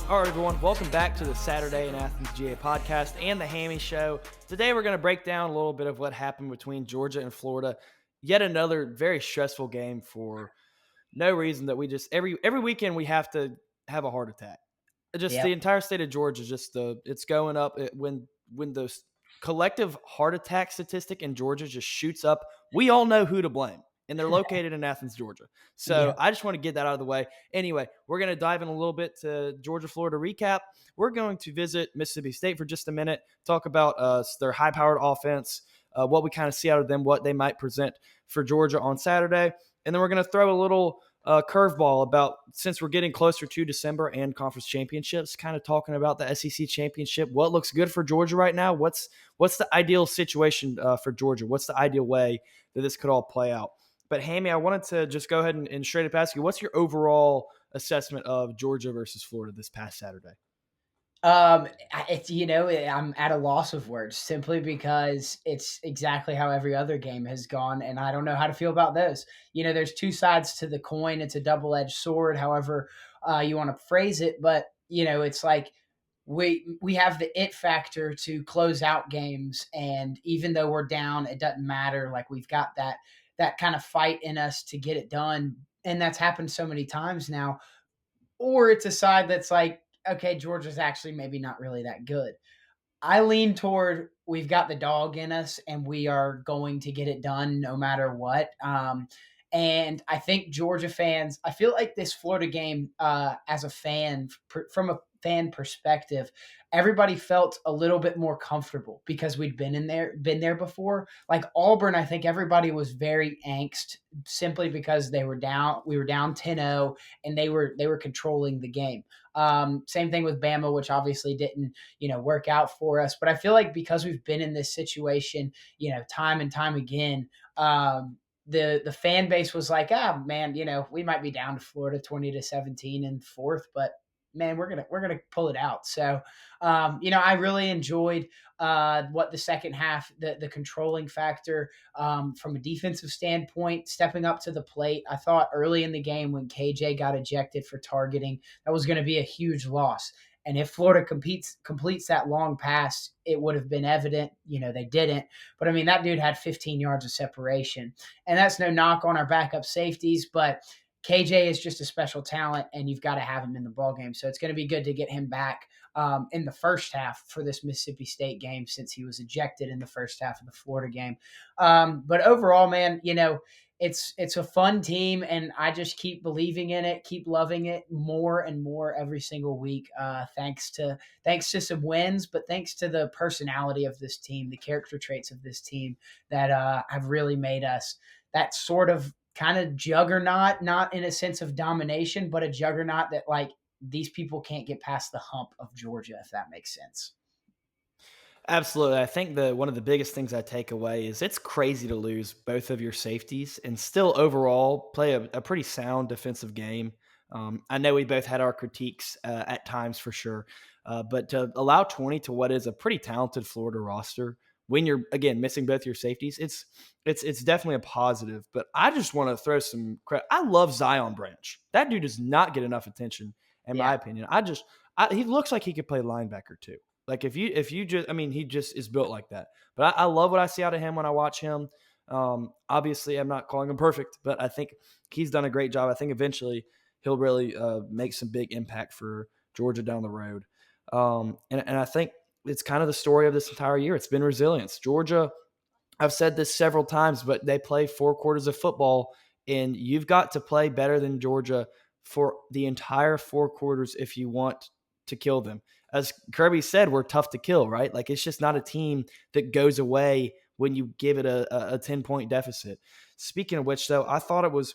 All right, everyone, welcome back to the Saturday in Athens GA podcast and the Hammy Show. Today, we're going to break down a little bit of what happened between Georgia and Florida. Yet another very stressful game for no reason that we just every weekend we have to have a heart attack. Just the entire state of Georgia, it's going up. When the collective heart attack statistic in Georgia just shoots up, we all know who to blame. And they're located in Athens, Georgia. So I just want to get that out of the way. Anyway, we're going to dive in a little bit to Georgia-Florida recap. We're going to visit Mississippi State for just a minute, talk about their high-powered offense, what we kind of see out of them, what they might present for Georgia on Saturday. And then we're going to throw a little curveball about, since we're getting closer to December and conference championships, kind of talking about the SEC championship, what looks good for Georgia right now, what's the ideal situation for Georgia, what's the ideal way that this could all play out. But, Hammy, I wanted to just go ahead and straight up ask you, what's your overall assessment of Georgia versus Florida this past Saturday? I'm at a loss of words simply because it's exactly how every other game has gone, and I don't know how to feel about those. There's two sides to the coin. It's a double-edged sword, however you want to phrase it, but, it's like we have the it factor to close out games, and even though we're down, it doesn't matter. Like, we've got that kind of fight in us to get it done, and that's happened so many times now. Or it's a side that's like, okay, Georgia's actually maybe not really that good. I lean toward we've got the dog in us and we are going to get it done no matter what. And I think Georgia fans, I feel like this Florida game, as a fan, from a fan perspective, everybody felt a little bit more comfortable because we'd been there before. Like Auburn, I think everybody was very angst simply because we were down 10-0 and they were controlling the game. Same thing with Bama, which obviously didn't, work out for us. But I feel like because we've been in this situation, time and time again, the fan base was like, man, we might be down to Florida 20-17 in fourth, but man, we're gonna pull it out. So, I really enjoyed what the second half, the controlling factor, from a defensive standpoint, stepping up to the plate. I thought early in the game when KJ got ejected for targeting, that was going to be a huge loss. And if Florida completes that long pass, it would have been evident. They didn't. But, I mean, that dude had 15 yards of separation. And that's no knock on our backup safeties, but KJ is just a special talent, and you've got to have him in the ballgame. So it's going to be good to get him back in the first half for this Mississippi State game, since he was ejected in the first half of the Florida game. But overall, man, it's a fun team, and I just keep believing in it, keep loving it more and more every single week. Thanks to some wins, but thanks to the personality of this team, the character traits of this team that have really made us that sort of kind of juggernaut, not in a sense of domination, but a juggernaut that, like, these people can't get past the hump of Georgia, if that makes sense. Absolutely. I think one of the biggest things I take away is it's crazy to lose both of your safeties and still overall play a pretty sound defensive game. I know we both had our critiques at times for sure, but to allow 20 to what is a pretty talented Florida roster when you're, again, missing both your safeties, it's definitely a positive. But I just want to throw some credit. I love Zion Branch. That dude does not get enough attention, in my opinion. He looks like he could play linebacker too. Like if you just, I mean, he just is built like that. But I love what I see out of him when I watch him. Obviously, I'm not calling him perfect, but I think he's done a great job. I think eventually he'll really make some big impact for Georgia down the road. And I think it's kind of the story of this entire year. It's been resilience. Georgia, I've said this several times, but they play 4 quarters of football, and you've got to play better than Georgia for the entire 4 quarters if you want to kill them. As Kirby said, we're tough to kill, right? Like, it's just not a team that goes away when you give it a 10-point deficit. Speaking of which, though, I thought it was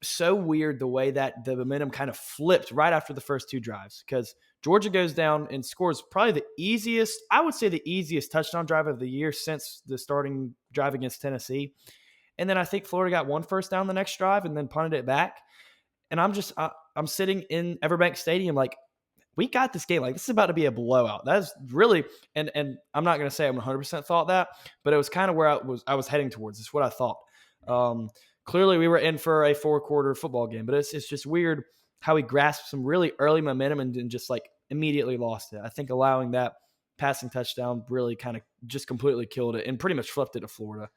so weird the way that the momentum kind of flipped right after the first 2 drives, because Georgia goes down and scores probably the easiest touchdown drive of the year since the starting drive against Tennessee. And then I think Florida got 1 first down the next drive and then punted it back. And I'm sitting in Everbank Stadium like, we got this game. Like, this is about to be a blowout. That's really, and I'm not going to say I'm 100% thought that, but it was kind of where I was heading towards. It's what I thought. Clearly we were in for a 4-quarter football game, but it's just weird how he grasped some really early momentum and just like immediately lost it. I think allowing that passing touchdown really kind of just completely killed it and pretty much flipped it to Florida.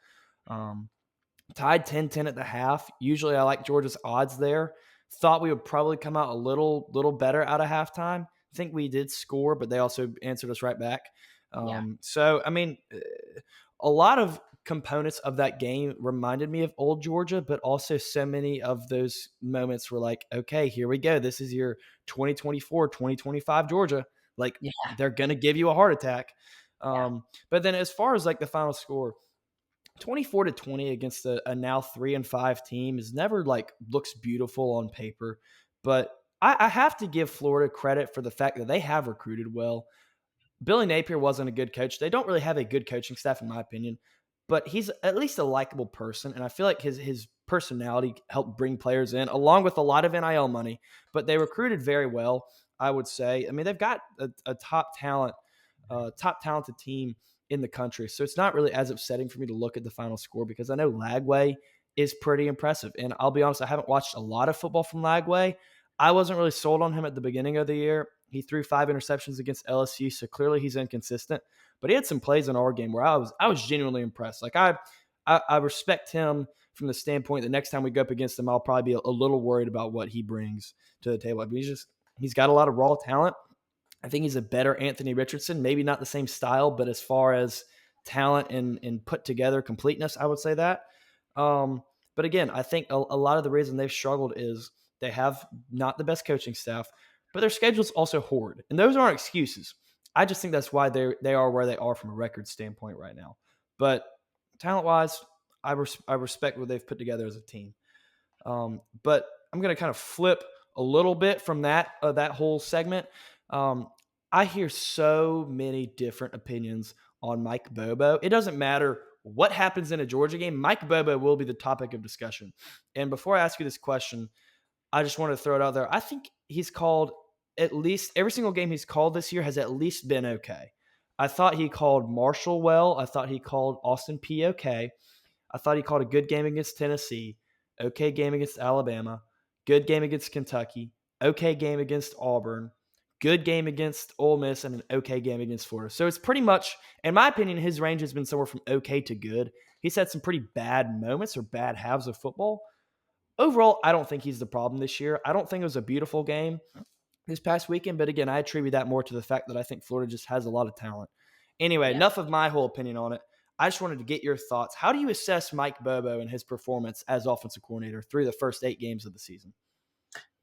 Um, Tied 10-10 at the half. Usually I like Georgia's odds there. Thought we would probably come out a little better out of halftime. Think we did score, but they also answered us right back. Yeah. So, I mean, a lot of components of that game reminded me of old Georgia, but also so many of those moments were like, okay, here we go. This is your 2024, 2025 Georgia. Like, Yeah. they're going to give you a heart attack. Yeah. But then as far as like the final score, 24-20 against a now 3-5 team is never like looks beautiful on paper, but I have to give Florida credit for the fact that they have recruited well. Billy Napier wasn't a good coach. They don't really have a good coaching staff, in my opinion, but he's at least a likable person, and I feel like his personality helped bring players in, along with a lot of NIL money. But they recruited very well, I would say. I mean, they've got a top talented team in the country, so it's not really as upsetting for me to look at the final score because I know Lagway is pretty impressive, and I'll be honest, I haven't watched a lot of football from Lagway. I wasn't really sold on him at the beginning of the year. He threw 5 interceptions against LSU, so clearly he's inconsistent. But he had some plays in our game where I was genuinely impressed. Like I respect him from the standpoint that next time we go up against him, I'll probably be a little worried about what he brings to the table. I mean, he's got a lot of raw talent. I think he's a better Anthony Richardson. Maybe not the same style, but as far as talent and put together completeness, I would say that. But again, I think a lot of the reason they've struggled is they have not the best coaching staff, but their schedule's also horrid, and those aren't excuses. I just think that's why they are where they are from a record standpoint right now. But talent wise, I respect what they've put together as a team. But I'm going to kind of flip a little bit from that whole segment. Um, I hear so many different opinions on Mike Bobo. It doesn't matter what happens in a Georgia game. Mike Bobo will be the topic of discussion. And before I ask you this question, I just wanted to throw it out there. I think he's called at least every single game he's called this year has at least been okay. I thought he called Marshall well. I thought he called Austin P okay. I thought he called a good game against Tennessee, okay game against Alabama, good game against Kentucky, okay game against Auburn, good game against Ole Miss, and an okay game against Florida. So it's pretty much, in my opinion, his range has been somewhere from okay to good. He's had some pretty bad moments or bad halves of football. Overall, I don't think he's the problem this year. I don't think it was a beautiful game this past weekend, but again, I attribute that more to the fact that I think Florida just has a lot of talent. Anyway, Yeah. enough of my whole opinion on it. I just wanted to get your thoughts. How do you assess Mike Bobo and his performance as offensive coordinator through the first 8 games of the season?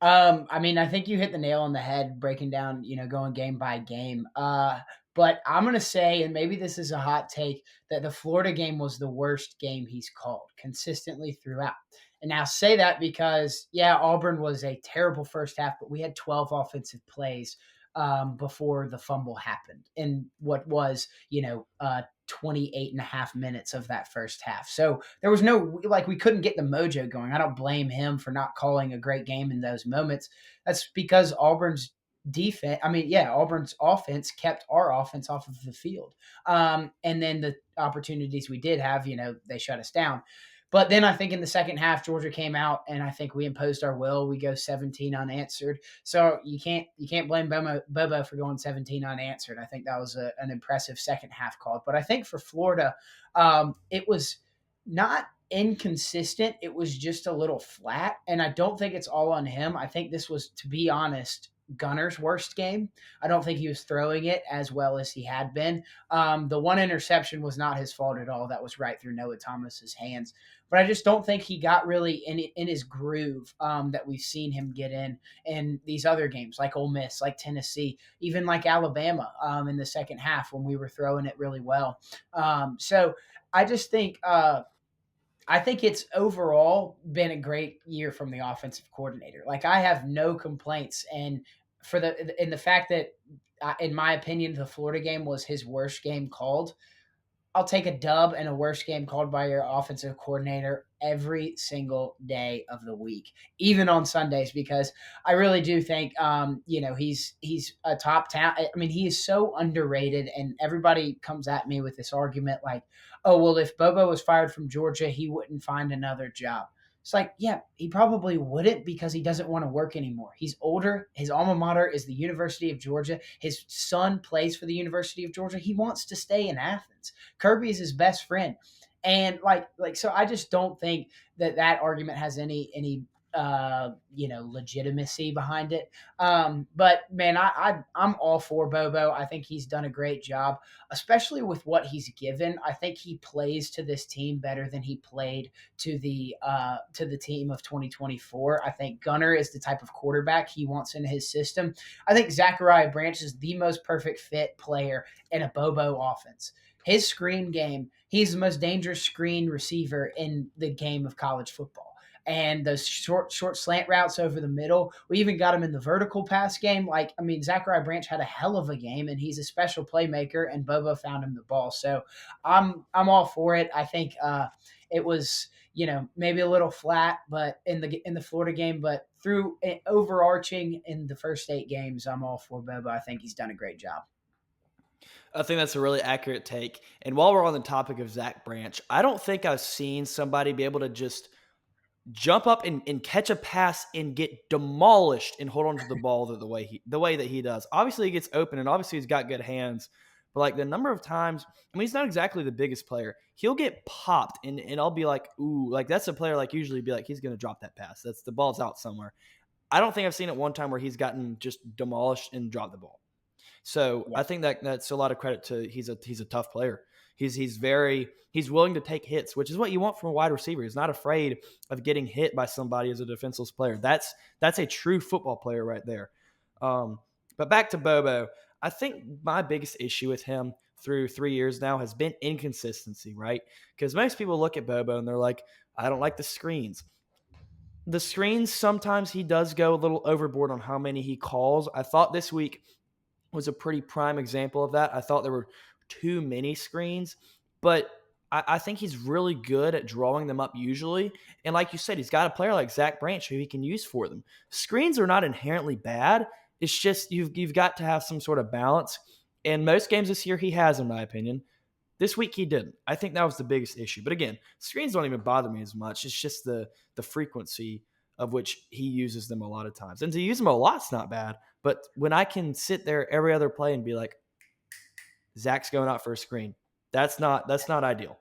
I mean, I think you hit the nail on the head breaking down, going game by game. But I'm going to say, and maybe this is a hot take, that the Florida game was the worst game he's called consistently throughout. And now say that because, yeah, Auburn was a terrible first half, but we had 12 offensive plays before the fumble happened in what was, 28 and a half minutes of that first half. So there was no, like, we couldn't get the mojo going. I don't blame him for not calling a great game in those moments. That's because Auburn's defense, Auburn's offense kept our offense off of the field. And then the opportunities we did have, they shut us down. But then I think in the second half, Georgia came out and I think we imposed our will. We go 17 unanswered. So you can't blame Bobo for going 17 unanswered. I think that was an impressive second half call. But I think for Florida, it was not inconsistent. It was just a little flat. And I don't think it's all on him. I think this was, to be honest, Gunner's worst game. I don't think he was throwing it as well as he had been. The one interception was not his fault at all. That was right through Noah Thomas's hands. But I just don't think he got really in his groove that we've seen him get in these other games, like Ole Miss, like Tennessee, even like Alabama in the second half when we were throwing it really well. So I just think I think it's overall been a great year from the offensive coordinator. Like, I have no complaints, and the fact that, in my opinion, the Florida game was his worst game called. I'll take a dub and a worst game called by your offensive coordinator every single day of the week, even on Sundays, because I really do think, he's a top talent. I mean, he is so underrated, and everybody comes at me with this argument like, oh, well, if Bobo was fired from Georgia, he wouldn't find another job. It's like, yeah, he probably wouldn't because he doesn't want to work anymore. He's older. His alma mater is the University of Georgia. His son plays for the University of Georgia. He wants to stay in Athens. Kirby is his best friend. And so I just don't think that argument has any legitimacy behind it. But man, I'm all for Bobo. I think he's done a great job, especially with what he's given. I think he plays to this team better than he played to the team of 2024. I think Gunner is the type of quarterback he wants in his system. I think Zachariah Branch is the most perfect fit player in a Bobo offense. His screen game, he's the most dangerous screen receiver in the game of college football. And those short slant routes over the middle. We even got him in the vertical pass game. Zachariah Branch had a hell of a game, and he's a special playmaker. And Bobo found him the ball. So I'm all for it. I think it was maybe a little flat, but in the Florida game, but through overarching in the first 8 games, I'm all for Bobo. I think he's done a great job. I think that's a really accurate take. And while we're on the topic of Zach Branch, I don't think I've seen somebody be able to just jump up and catch a pass and get demolished and hold on to the ball the way that he does. Obviously, he gets open, and obviously he's got good hands. But like the number of times, I mean, he's not exactly the biggest player. He'll get popped, and I'll be like, ooh, like that's a player like usually be like he's going to drop that pass. That's the ball's out somewhere. I don't think I've seen it one time where he's gotten just demolished and dropped the ball. So Yeah, I think that's a lot of credit to he's a tough player. He's willing to take hits, which is what you want from a wide receiver. He's not afraid of getting hit by somebody as a defenseless player. That's a true football player right there. But back to Bobo, I think my biggest issue with him through 3 years now has been inconsistency, right? Because most people look at Bobo and they're like, I don't like the screens. The screens, sometimes he does go a little overboard on how many he calls. I thought this week was a pretty prime example of that. I thought there were too many screens, but I think he's really good at drawing them up usually. And like you said, he's got a player like Zach Branch who he can use for them. Screens are not inherently bad. It's just you've got to have some sort of balance. And most games this year he has, in my opinion. This week he didn't. I think that was the biggest issue. But again, screens don't even bother me as much. It's just the frequency of which he uses them a lot of times. And to use them a lot's not bad. But when I can sit there every other play and be like, Zach's going out for a screen, that's not ideal.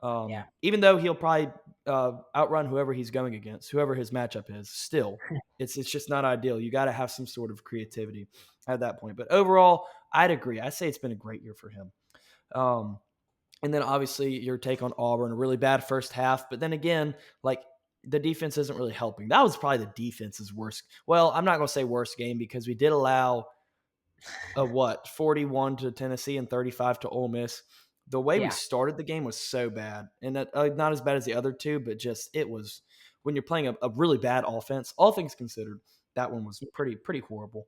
yeah, Even though he'll probably outrun whoever he's going against, whoever his matchup is, still, it's just not ideal. You got to have some sort of creativity at that point. But overall, I'd agree. I say it's been a great year for him. Um, and then obviously your take on Auburn, a really bad first half. But then again, like the defense isn't really helping. That was probably the defense's worst. Well, I'm not going to say worst game because we did allow 41 to Tennessee and 35 to Ole Miss. The way we yeah, started the game was so bad, and not as bad as the other two, but just it was when you're playing a really bad offense. All things considered, that one was pretty horrible.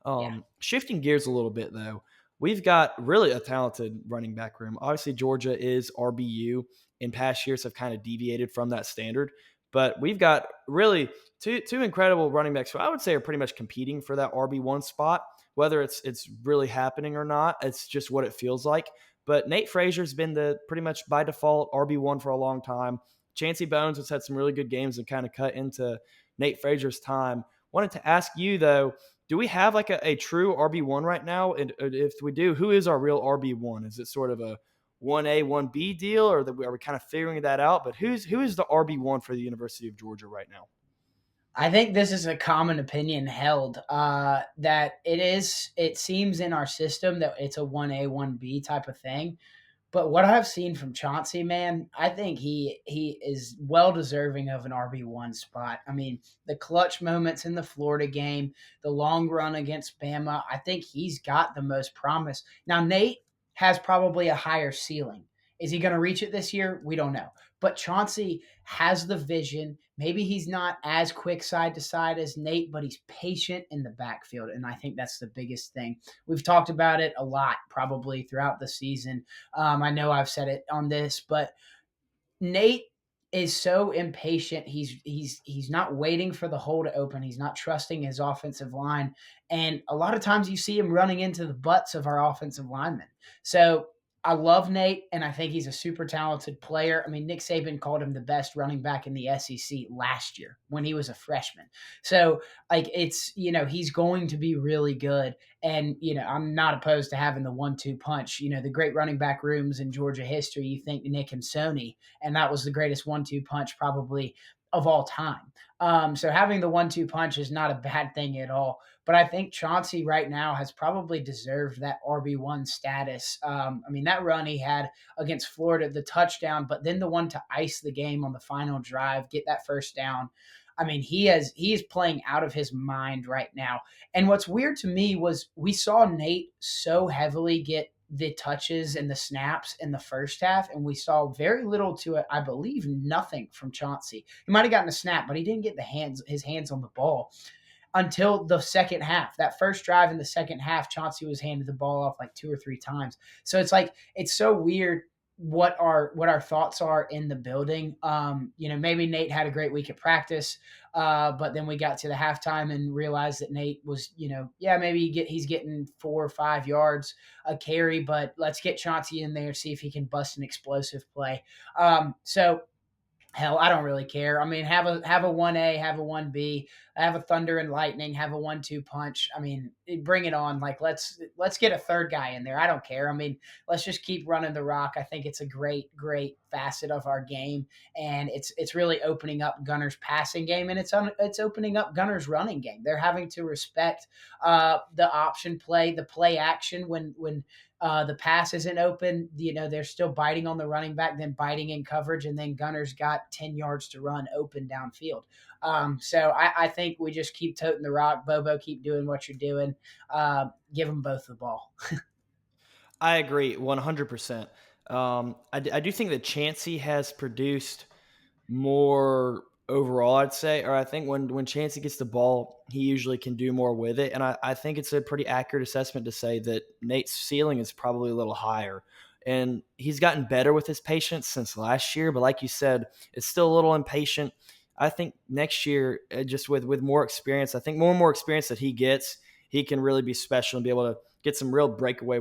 yeah. Shifting gears a little bit though, we've got really a talented running back room. Obviously, Georgia is RBU. In past years, have kind of deviated from that standard, but we've got really two incredible running backs who I would say are pretty much competing for that RB1 spot. Whether it's really happening or not, it's just what it feels like. But Nate Frazier's been the pretty much by default RB1 for a long time. Chancey Bones has had some really good games and kind of cut into Nate Frazier's time. Wanted to ask you though, do we have like a true RB1 right now? And if we do, who is our real RB1? Is it sort of a 1A, 1B deal, or are we kind of figuring that out? But who is the RB1 for the University of Georgia right now? I think this is a common opinion held that it seems in our system that it's a 1A, 1B type of thing. But what I've seen from Chauncey, man, I think he is well deserving of an RB1 spot. I mean, the clutch moments in the Florida game, the long run against Bama, I think he's got the most promise. Now, Nate has probably a higher ceiling. Is he going to reach it this year? We don't know. But Chauncey has the vision. Maybe he's not as quick side to side as Nate, but he's patient in the backfield. And I think that's the biggest thing. We've talked about it a lot probably throughout the season. I know I've said it on this, but Nate is so impatient. He's not waiting for the hole to open. He's not trusting his offensive line, and a lot of times you see him running into the butts of our offensive linemen. So I love Nate, and I think he's a super talented player. I mean, Nick Saban called him the best running back in the SEC last year when he was a freshman. So, like, it's, he's going to be really good. And, I'm not opposed to having the 1-2 punch. The great running back rooms in Georgia history, you think Nick and Sony, and that was the greatest 1-2 punch probably of all time. So having the 1-2 punch is not a bad thing at all. But I think Chauncey right now has probably deserved that RB1 status. I mean, that run he had against Florida, the touchdown, but then the one to ice the game on the final drive, get that first down. I mean, he is playing out of his mind right now. And what's weird to me was we saw Nate so heavily get the touches and the snaps in the first half, and we saw very little to it. I believe nothing from Chauncey. He might have gotten a snap, but he didn't get his hands on the ball until the second half. That first drive in the second half, Chauncey was handed the ball off like 2 or 3 times. So it's like it's so weird what our thoughts are in the building. Maybe Nate had a great week at practice, but then we got to the halftime and realized that Nate was, maybe he's getting 4 or 5 yards a carry, but let's get Chauncey in there, see if he can bust an explosive play. So hell, I don't really care. I mean, have a 1A, have a 1B, have a thunder and lightning, have a 1-2 punch. I mean, bring it on. Like let's get a third guy in there. I don't care. I mean, let's just keep running the rock. I think it's a great facet of our game, and it's really opening up Gunner's passing game, and it's opening up Gunner's running game. They're having to respect the option play, the play action when the pass isn't open. They're still biting on the running back, then biting in coverage, and then Gunner's got 10 yards to run open downfield. So I think we just keep toting the rock. Bobo, keep doing what you're doing. Give them both the ball. I agree 100%. I do think that Chancey has produced more overall, I'd say, or I think when Chancey gets the ball, he usually can do more with it. And I think it's a pretty accurate assessment to say that Nate's ceiling is probably a little higher. And he's gotten better with his patience since last year, but like you said, it's still a little impatient. I think next year, just with more experience, I think more and more experience that he gets, he can really be special and be able to get some real breakaway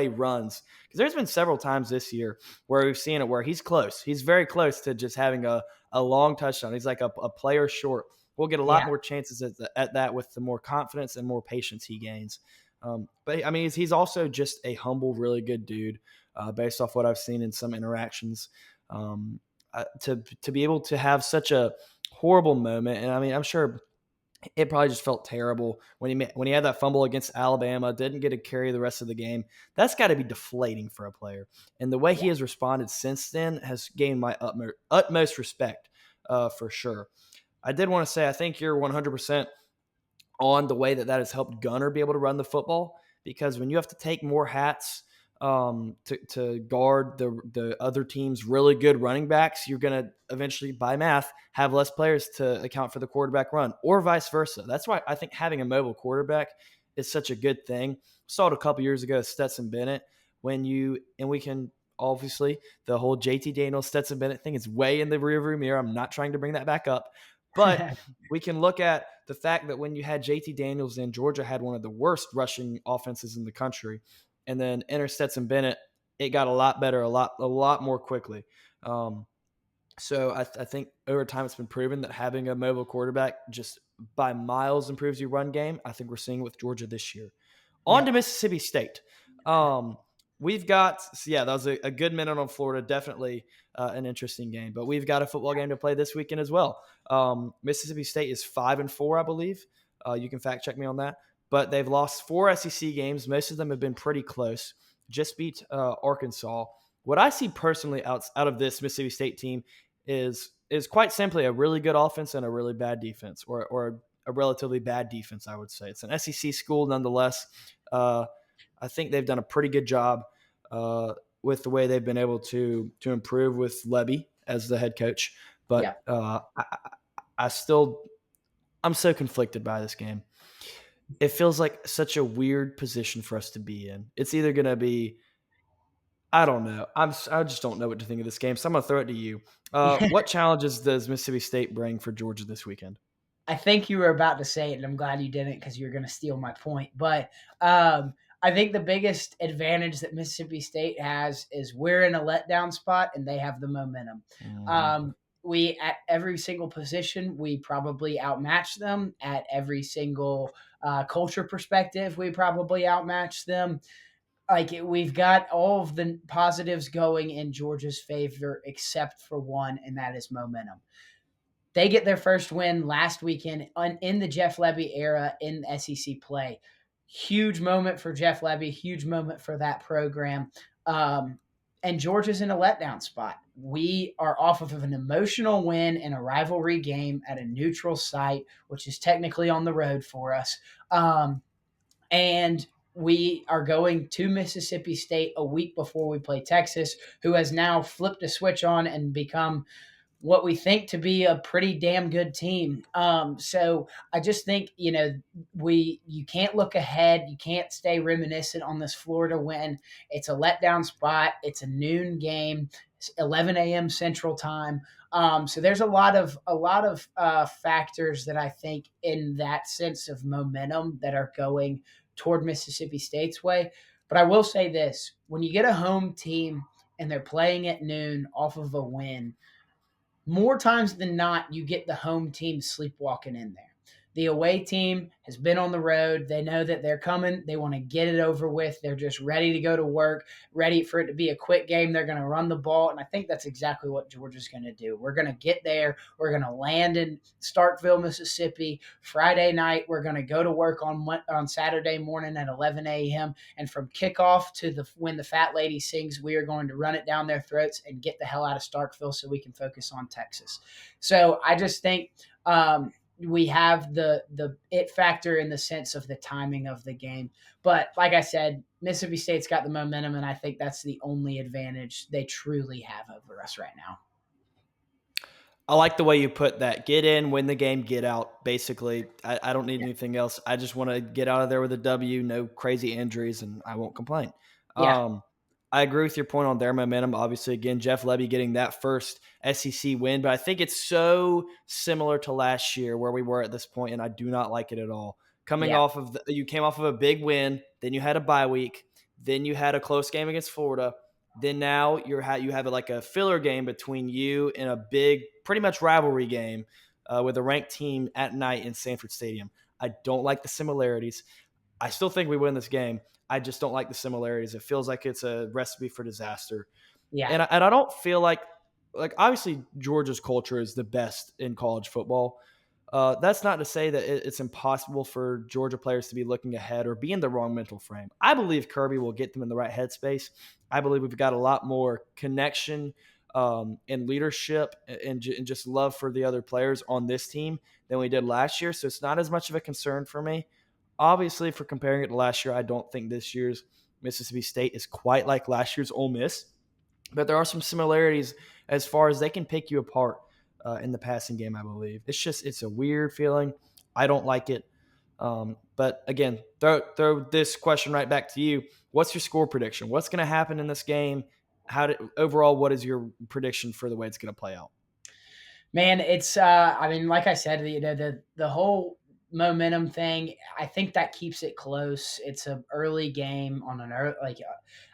runs. Because there's been several times this year where we've seen it where he's close. He's very close to just having a long touchdown. He's like a player short. We'll get a lot Yeah, more chances at that with the more confidence and more patience he gains. But I mean, he's also just a humble, really good dude, based off what I've seen in some interactions. To be able to have such a horrible moment, and I mean, I'm sure it probably just felt terrible when he had that fumble against Alabama, didn't get to carry the rest of the game. That's got to be deflating for a player. And the way he yeah, has responded since then has gained my utmost respect, for sure. I did want to say I think you're 100% on the way that has helped Gunner be able to run the football, because when you have to take more hats to guard the other team's really good running backs, you're going to eventually, by math, have less players to account for the quarterback run, or vice versa. That's why I think having a mobile quarterback is such a good thing. Saw it a couple years ago, Stetson Bennett, and we can obviously the whole JT Daniels Stetson Bennett thing is way in the rearview mirror. I'm not trying to bring that back up, but we can look at the fact that when you had JT Daniels in, Georgia had one of the worst rushing offenses in the country, and then enter Stetson Bennett, it got a lot better, a lot more quickly. So I think over time it's been proven that having a mobile quarterback just by miles improves your run game. I think we're seeing it with Georgia this year. On to yep, Mississippi State. We've got, that was a good minute on Florida. Definitely an interesting game. But we've got a football game to play this weekend as well. Mississippi State is 5-4, I believe. You can fact check me on that. But they've lost 4 SEC games. Most of them have been pretty close. Just beat Arkansas. What I see personally out of this Mississippi State team is quite simply a really good offense and a really bad defense, or a relatively bad defense, I would say. It's an SEC school nonetheless. I think they've done a pretty good job with the way they've been able to improve with Levy as the head coach. But yep. I'm so conflicted by this game. It feels like such a weird position for us to be in. It's either going to be, I don't know. I just don't know what to think of this game. So I'm going to throw it to you. What challenges does Mississippi State bring for Georgia this weekend? I think you were about to say it, and I'm glad you didn't because you're going to steal my point. But I think the biggest advantage that Mississippi State has is we're in a letdown spot and they have the momentum. Mhm. We at every single position we probably outmatch them. At every single culture perspective, we probably outmatch them. We've got all of the positives going in Georgia's favor except for one, and that is momentum. They get their first win last weekend in the Jeff Lebby era in SEC play. Huge moment for Jeff Lebby, huge moment for that program. And Georgia's in a letdown spot. We are off of an emotional win in a rivalry game at a neutral site, which is technically on the road for us. And we are going to Mississippi State a week before we play Texas, who has now flipped a switch on and become what we think to be a pretty damn good team. So I just think you can't look ahead, you can't stay reminiscent on this Florida win. It's a letdown spot. It's a noon game, it's 11 a.m. Central Time. So there's a lot of factors that I think in that sense of momentum that are going toward Mississippi State's way. But I will say this: when you get a home team and they're playing at noon off of a win, more times than not, you get the home team sleepwalking in there. The away team has been on the road. They know that they're coming. They want to get it over with. They're just ready to go to work, ready for it to be a quick game. They're going to run the ball. And I think that's exactly what Georgia's going to do. We're going to get there. We're going to land in Starkville, Mississippi. Friday night, we're going to go to work on Saturday morning at 11 a.m. And from kickoff to when the fat lady sings, we are going to run it down their throats and get the hell out of Starkville so we can focus on Texas. So I just think we have the it factor in the sense of the timing of the game. But like I said, Mississippi State's got the momentum, and I think that's the only advantage they truly have over us right now. I like the way you put that. Get in, win the game, get out. Basically, I don't need Yeah. anything else. I just want to get out of there with a W, no crazy injuries, and I won't complain. Yeah. Um, I agree with your point on their momentum. Obviously, again, Jeff Lebby getting that first SEC win, but I think it's so similar to last year where we were at this point, and I do not like it at all. Coming Yeah. off of you came off of a big win, then you had a bye week, then you had a close game against Florida, then now you have like a filler game between you and a big, pretty much rivalry game with a ranked team at night in Sanford Stadium. I don't like the similarities. I still think we win this game. I just don't like the similarities. It feels like it's a recipe for disaster, Yeah. and I don't feel like obviously Georgia's culture is the best in college football. That's not to say that it's impossible for Georgia players to be looking ahead or be in the wrong mental frame. I believe Kirby will get them in the right headspace. I believe we've got a lot more connection and leadership and just love for the other players on this team than we did last year. So it's not as much of a concern for me. Obviously, for comparing it to last year, I don't think this year's Mississippi State is quite like last year's Ole Miss, but there are some similarities as far as they can pick you apart in the passing game. I believe it's a weird feeling. I don't like it. But again, throw this question right back to you. What's your score prediction? What's going to happen in this game? Overall, what is your prediction for the way it's going to play out? Man, it's I mean, like I said, the whole momentum thing, I think that keeps it close. It's an early game on an early,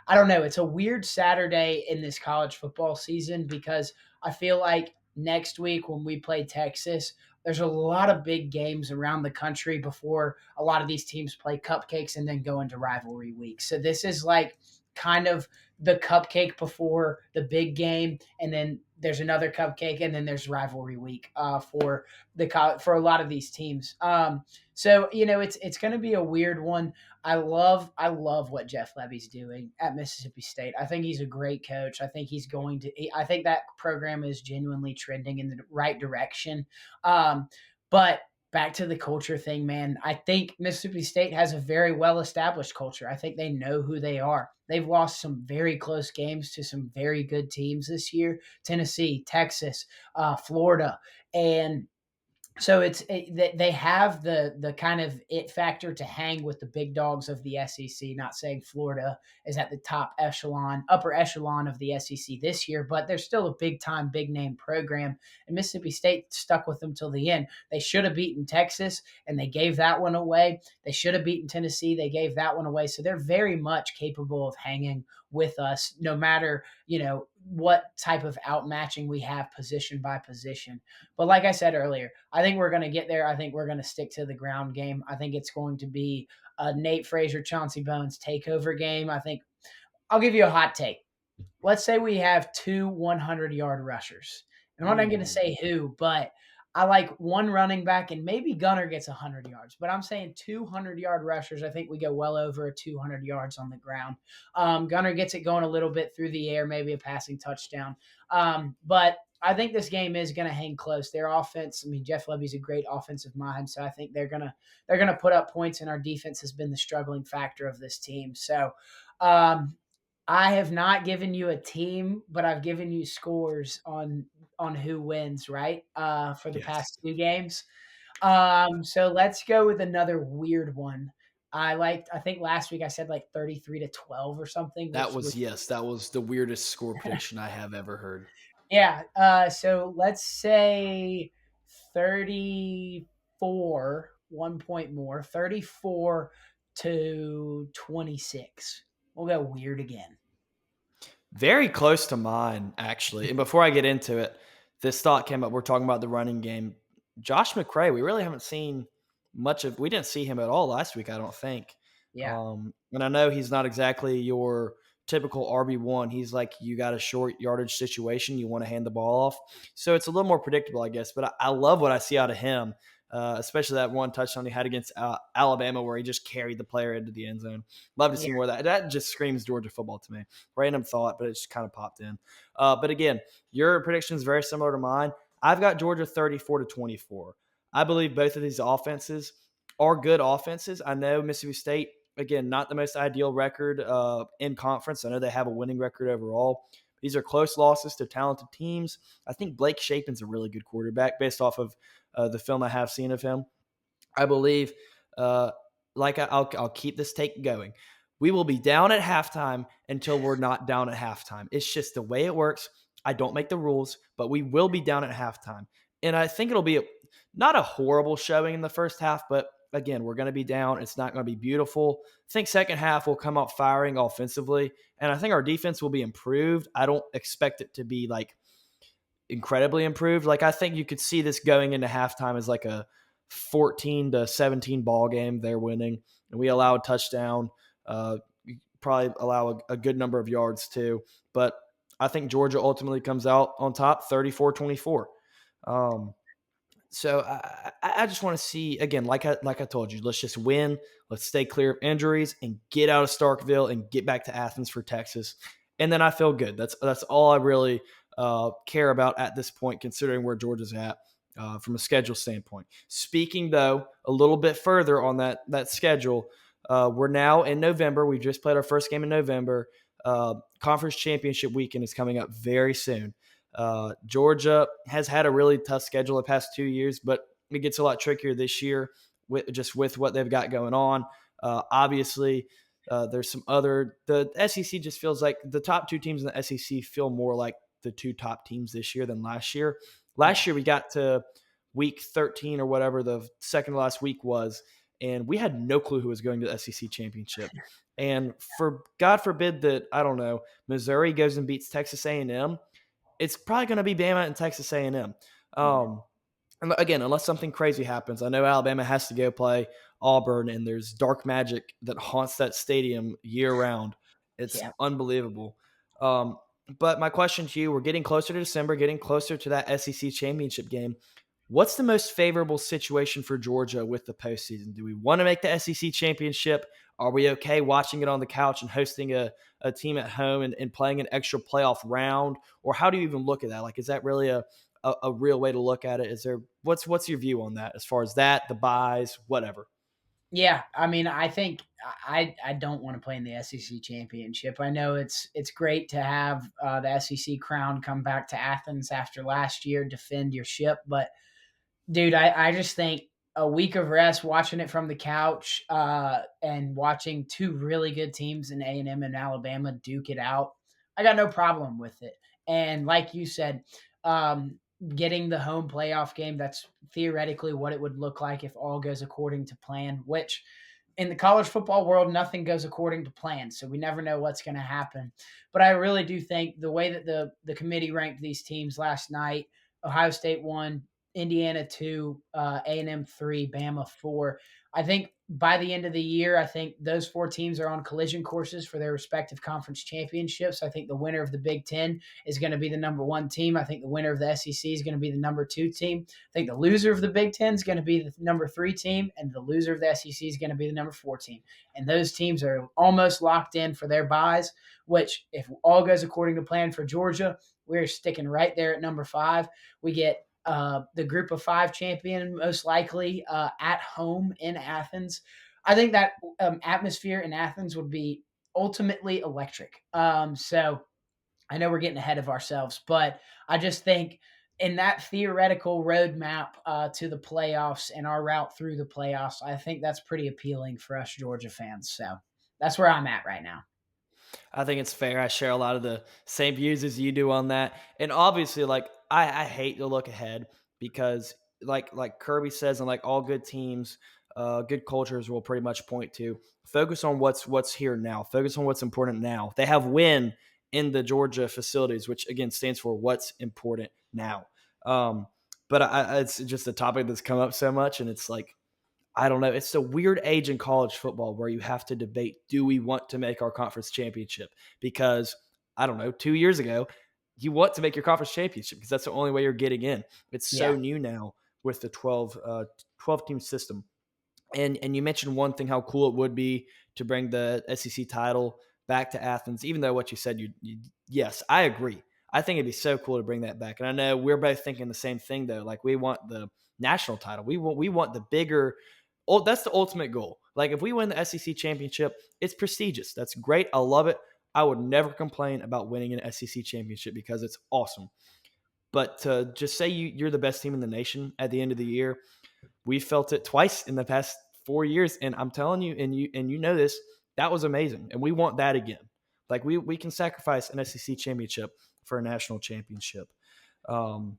I don't know, it's a weird Saturday in this college football season because I feel like next week when we play Texas, there's a lot of big games around the country before a lot of these teams play cupcakes and then go into rivalry week. So this is like kind of the cupcake before the big game, and then there's another cupcake, and then there's rivalry week for a lot of these teams. So it's going to be a weird one. I love what Jeff Lebby's doing at Mississippi State. I think he's a great coach. I think he's going to. I think that program is genuinely trending in the right direction. But back to the culture thing, man. I think Mississippi State has a very well established culture. I think they know who they are. They've lost some very close games to some very good teams this year: Tennessee, Texas, Florida, and So they have the kind of it factor to hang with the big dogs of the SEC. Not saying Florida is at the upper echelon of the SEC this year, but they're still a big time, big name program. And Mississippi State stuck with them till the end. They should have beaten Texas, and they gave that one away. They should have beaten Tennessee. They gave that one away. So they're very much capable of hanging with us, no matter what type of outmatching we have position by position. But like I said earlier, I think we're going to get there. I think we're going to stick to the ground game. I think it's going to be a Nate Frazier, Chauncey Bones takeover game. I think I'll give you a hot take. Let's say we have two 100-yard rushers. And I'm not going to Ooh. say who, but I like one running back, and maybe Gunner gets 100 yards. But I'm saying 200-yard rushers. I think we go well over 200 yards on the ground. Gunner gets it going a little bit through the air, maybe a passing touchdown. But I think this game is going to hang close. Their offense, I mean, Jeff Lebby's a great offensive mind, so I think they're gonna put up points, and our defense has been the struggling factor of this team. So I have not given you a team, but I've given you scores on who wins, right? For the Yes. past two games. So let's go with another weird one. I think last week I said like 33-12 or something, That which was was yes, that was the weirdest score prediction I have ever heard. yeah. So let's say 34, 1 point more, 34-26. We'll go weird again. Very close to mine, actually. And before I get into it, this thought came up. We're talking about the running game. Josh McCray, we really haven't seen much of. We didn't see him at all last week, I don't think. Yeah. And I know he's not exactly your typical RB1. He's like you got a short yardage situation, you want to hand the ball off, so it's a little more predictable, I guess. But I love what I see out of him, especially that one touchdown he had against Alabama, where he just carried the player into the end zone. Love to Yeah. see more of that. That just screams Georgia football to me. Random thought, but it just kind of popped in. But again, your prediction is very similar to mine. I've got Georgia 34-24. I believe both of these offenses are good offenses. I know Mississippi State, again, not the most ideal record in conference. I know they have a winning record overall. These are close losses to talented teams. I think Blake Shapen's a really good quarterback based off of the film I have seen of him. I believe, I'll keep this take going. We will be down at halftime until we're not down at halftime. It's just the way it works. I don't make the rules, but we will be down at halftime. And I think it'll be not a horrible showing in the first half, but again, we're going to be down. It's not going to be beautiful. I think second half will come out firing offensively, and I think our defense will be improved. I don't expect it to be like incredibly improved. Like I think you could see this going into halftime as like a 14-17 ball game. They're winning, and we allow a touchdown. Probably allow a good number of yards too. But I think Georgia ultimately comes out on top, 34-24. So I just want to see again, like I told you, let's just win. Let's stay clear of injuries and get out of Starkville and get back to Athens for Texas. And then I feel good. That's all I really care about at this point, considering where Georgia's at from a schedule standpoint. Speaking though, a little bit further on that schedule, we're now in November. We just played our first game in November. Conference championship weekend is coming up very soon. Georgia has had a really tough schedule the past 2 years, but it gets a lot trickier this year with what they've got going on. Obviously, there's some the SEC just feels like the top two teams in the SEC feel more like the two top teams this year than last year. Last Yeah. year, we got to week 13 or whatever the second to last week was, and we had no clue who was going to the SEC championship. And for God forbid that, I don't know, Missouri goes and beats Texas A&M, it's probably going to be Bama and Texas A&M. Yeah. And again, unless something crazy happens, I know Alabama has to go play Auburn, and there's dark magic that haunts that stadium year round. It's Yeah. unbelievable. Um, but my question to you, we're getting closer to December, getting closer to that SEC championship game. What's the most favorable situation for Georgia with the postseason? Do we want to make the SEC championship? Are we okay watching it on the couch and hosting a team at home and playing an extra playoff round? Or how do you even look at that? Like, is that really a real way to look at it? Is there what's your view on that as far as that, the buys, whatever? Yeah, I mean, I think I don't want to play in the SEC championship. I know it's great to have the SEC crown come back to Athens after last year, defend your ship, but Dude, I just think a week of rest, watching it from the couch, and watching two really good teams in A&M and Alabama duke it out, I got no problem with it. And like you said, getting the home playoff game, that's theoretically what it would look like if all goes according to plan, which in the college football world, nothing goes according to plan. So we never know what's going to happen. But I really do think the way that the committee ranked these teams last night, Ohio State won, Indiana 2, A&M 3, Bama 4. I think by the end of the year, I think those four teams are on collision courses for their respective conference championships. I think the winner of the Big Ten is going to be the number one team. I think the winner of the SEC is going to be the number two team. I think the loser of the Big Ten is going to be the number three team, and the loser of the SEC is going to be the number four team. And those teams are almost locked in for their buys, which, if all goes according to plan for Georgia, we're sticking right there at number 5. We get the group of 5 champion, most likely at home in Athens. I think that atmosphere in Athens would be ultimately electric. So I know we're getting ahead of ourselves, but I just think in that theoretical roadmap to the playoffs and our route through the playoffs, I think that's pretty appealing for us Georgia fans. So that's where I'm at right now. I think it's fair. I share a lot of the same views as you do on that. And obviously, like I hate to look ahead because like Kirby says, and like all good teams, good cultures will pretty much point to focus on what's here now. Focus on what's important now. They have win in the Georgia facilities, which again stands for what's important now. Um, but it's just a topic that's come up so much, and it's like I don't know. It's a weird age in college football where you have to debate, do we want to make our conference championship? Because I don't know, 2 years ago, you want to make your conference championship because that's the only way you're getting in. It's so Yeah. new now with the 12 team system. And you mentioned one thing, how cool it would be to bring the SEC title back to Athens. Even though what you said, yes, I agree. I think it'd be so cool to bring that back. And I know we're both thinking the same thing though. Like we want the national title. We want the bigger. Oh, that's the ultimate goal. Like if we win the SEC championship, it's prestigious. That's great. I love it. I would never complain about winning an SEC championship because it's awesome. But to just say you're the best team in the nation at the end of the year, we felt it twice in the past 4 years, and I'm telling you, and you know this, that was amazing, and we want that again. Like we can sacrifice an SEC championship for a national championship. Um,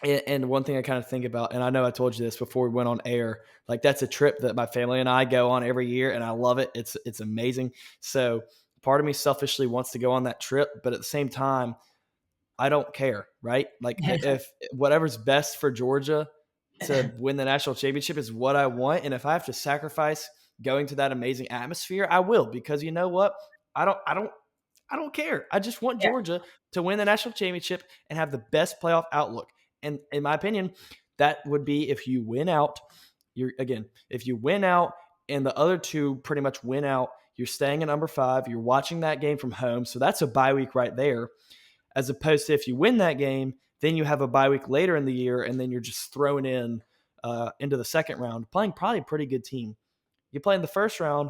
and one thing I kind of think about, and I know I told you this before we went on air, like that's a trip that my family and I go on every year, and I love it. It's amazing. So part of me selfishly wants to go on that trip, but at the same time, I don't care, right? Like if whatever's best for Georgia to win the national championship is what I want, and if I have to sacrifice going to that amazing atmosphere, I will because you know what? I don't care. I just want Yeah. Georgia to win the national championship and have the best playoff outlook. And in my opinion, that would be if you win out. If you win out and the other two pretty much win out, you're staying at number 5. You're watching that game from home, so that's a bye week right there as opposed to if you win that game, then you have a bye week later in the year, and then you're just thrown in into the second round, playing probably a pretty good team. You play in the first round,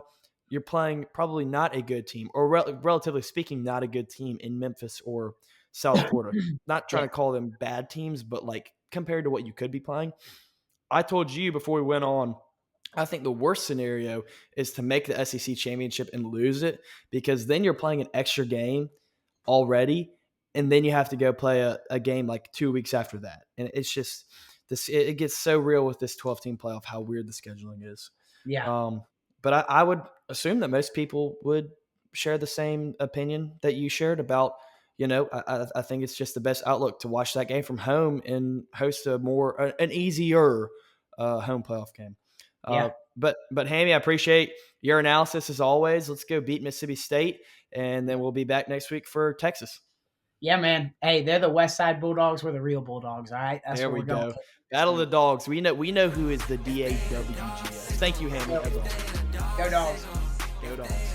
you're playing probably not a good team, or relatively speaking, not a good team in Memphis or South Florida. Not trying Yeah. to call them bad teams, but like compared to what you could be playing. I told you before we went on, I think the worst scenario is to make the SEC championship and lose it because then you're playing an extra game already, and then you have to go play a game like 2 weeks after that. And it's just this. It gets so real with this 12-team playoff how weird the scheduling is. Yeah. Um, but I would assume that most people would share the same opinion that you shared about. I think it's just the best outlook to watch that game from home and host an easier home playoff game. Yeah. But Hammy, I appreciate your analysis as always. Let's go beat Mississippi State, and then we'll be back next week for Texas. Yeah, man. Hey, they're the West Side Bulldogs. We're the real Bulldogs. All right, that's There what we we're going go. for this Battle of the week. Dogs. We know who is the DAWGS. Thank you, Hammy. Yep. As always. Go Dogs. Go Dogs.